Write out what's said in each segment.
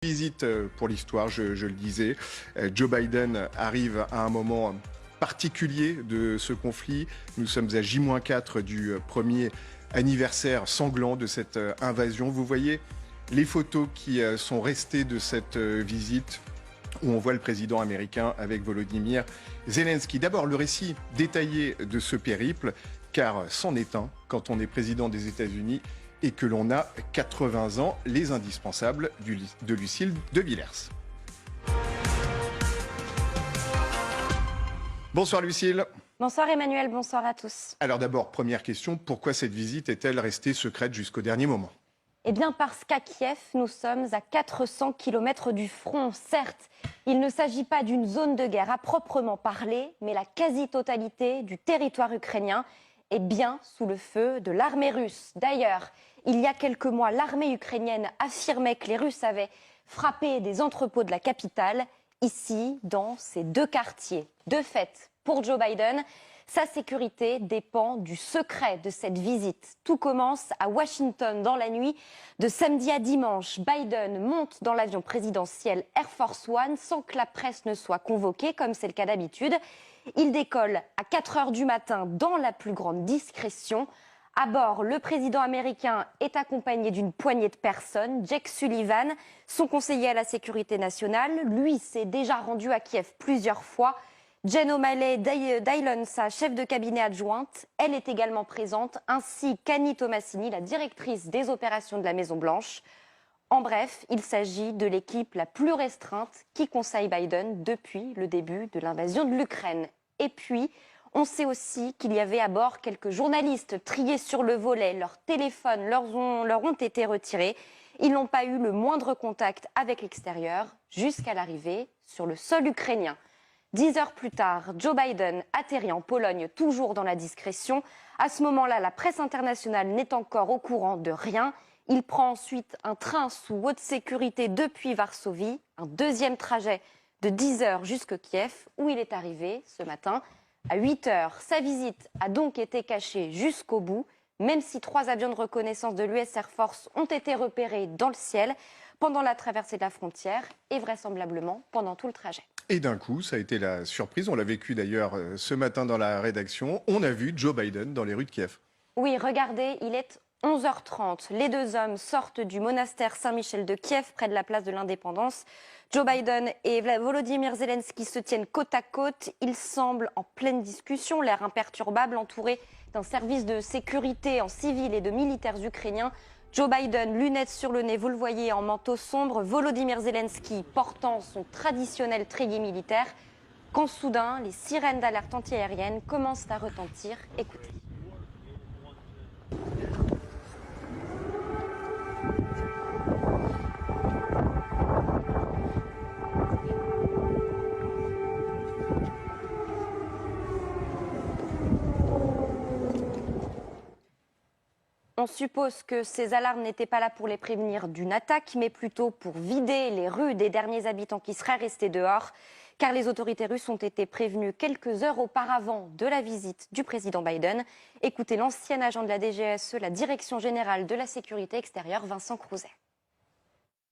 Visite pour l'histoire, je le disais. Joe Biden arrive à un moment particulier de ce conflit. Nous sommes à J-4 du premier anniversaire sanglant de cette invasion. Vous voyez les photos qui sont restées de cette visite où on voit le président américain avec Volodymyr Zelensky. D'abord, le récit détaillé de ce périple, car c'en est un quand on est président des États-Unis et que l'on a 80 ans, les indispensables de Lucille de Villers. Bonsoir Lucille. Bonsoir Emmanuel, bonsoir à tous. Alors d'abord, première question, pourquoi cette visite est-elle restée secrète jusqu'au dernier moment ? Eh bien parce qu'à Kiev, nous sommes à 400 km du front. Certes, il ne s'agit pas d'une zone de guerre à proprement parler, mais la quasi-totalité du territoire ukrainien est bien sous le feu de l'armée russe. D'ailleurs, il y a quelques mois, l'armée ukrainienne affirmait que les Russes avaient frappé des entrepôts de la capitale, ici, dans ces deux quartiers. De fait, pour Joe Biden, sa sécurité dépend du secret de cette visite. Tout commence à Washington dans la nuit de samedi à dimanche. Biden monte dans l'avion présidentiel Air Force One sans que la presse ne soit convoquée, comme c'est le cas d'habitude. Il décolle à 4 heures du matin dans la plus grande discrétion. À bord, le président américain est accompagné d'une poignée de personnes. Jake Sullivan, son conseiller à la sécurité nationale, lui s'est déjà rendu à Kiev plusieurs fois. Jen O'Malley Dillon, sa chef de cabinet adjointe, elle est également présente, ainsi qu'Annie Tomassini, la directrice des opérations de la Maison-Blanche. En bref, il s'agit de l'équipe la plus restreinte qui conseille Biden depuis le début de l'invasion de l'Ukraine. Et puis, on sait aussi qu'il y avait à bord quelques journalistes triés sur le volet. Leurs téléphones leur ont été retirés. Ils n'ont pas eu le moindre contact avec l'extérieur jusqu'à l'arrivée sur le sol ukrainien. 10 heures plus tard, Joe Biden atterrit en Pologne, toujours dans la discrétion. À ce moment-là, la presse internationale n'est encore au courant de rien. Il prend ensuite un train sous haute sécurité depuis Varsovie, un deuxième trajet de 10 heures jusqu'à Kiev, où il est arrivé ce matin à 8 heures. Sa visite a donc été cachée jusqu'au bout, même si 3 avions de reconnaissance de l'US Air Force ont été repérés dans le ciel pendant la traversée de la frontière et vraisemblablement pendant tout le trajet. Et d'un coup, ça a été la surprise, on l'a vécu d'ailleurs ce matin dans la rédaction, on a vu Joe Biden dans les rues de Kiev. Oui, regardez, il est 11h30. Les deux hommes sortent du monastère Saint-Michel de Kiev, près de la place de l'Indépendance. Joe Biden et Volodymyr Zelensky se tiennent côte à côte. Ils semblent en pleine discussion, l'air imperturbable, entourés d'un service de sécurité en civil et de militaires ukrainiens. Joe Biden, lunettes sur le nez, vous le voyez, en manteau sombre. Volodymyr Zelensky portant son traditionnel treillis militaire. Quand soudain, les sirènes d'alerte antiaérienne commencent à retentir. Écoutez. On suppose que ces alarmes n'étaient pas là pour les prévenir d'une attaque, mais plutôt pour vider les rues des derniers habitants qui seraient restés dehors, car les autorités russes ont été prévenues quelques heures auparavant de la visite du président Biden. Écoutez l'ancien agent de la DGSE, la Direction générale de la sécurité extérieure, Vincent Crouzet.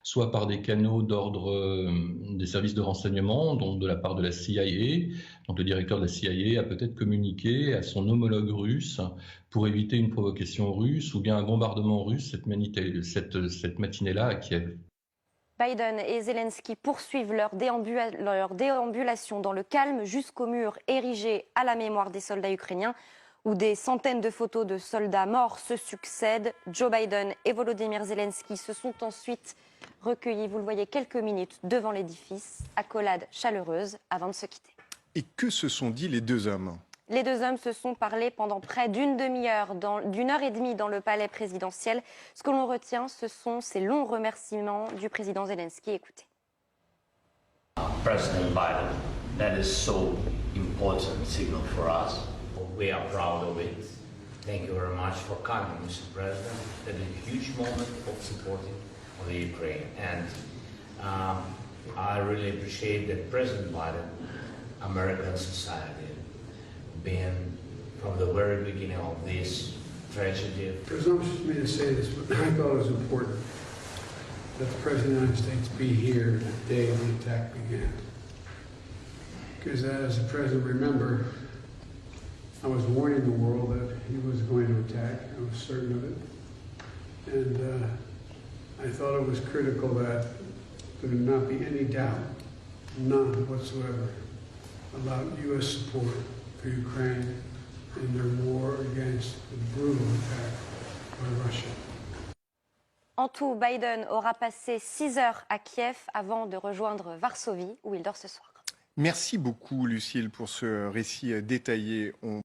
Soit par des canaux d'ordre des services de renseignement, donc de la part de la CIA. Donc le directeur de la CIA a peut-être communiqué à son homologue russe pour éviter une provocation russe ou bien un bombardement russe cette matinée-là à Kiev. Biden et Zelensky poursuivent leur déambulation dans le calme jusqu'au mur érigé à la mémoire des soldats ukrainiens, où des centaines de photos de soldats morts se succèdent. Joe Biden et Volodymyr Zelensky se sont ensuite recueillis, vous le voyez, quelques minutes devant l'édifice, accolade chaleureuse avant de se quitter. Et que se sont dit les deux hommes ? Les deux hommes se sont parlé pendant près d'une demi-heure, d'une heure et demie dans le palais présidentiel. Ce que l'on retient, ce sont ces longs remerciements du président Zelensky. Écoutez. President Biden, that is so important signal for us. We are proud of it. Thank you very much for coming, Mr. President. That is a huge moment of supporting the Ukraine. And I really appreciate that President Biden, American society, been from the very beginning of this tragedy. Presumptuous of me to say this, but I thought it was important that the President of the United States be here the day the attack began. Because as the President remember, I was warning the world that he was going to attack. I was certain of it. And I thought it was critical that there would not be any doubt, none whatsoever, about U.S. support for Ukraine in their war against the brutal attack by Russia. En tout, Biden aura passé 6 heures à Kiev avant de rejoindre Varsovie, où il dort ce soir. Merci beaucoup, Lucille, pour ce récit détaillé.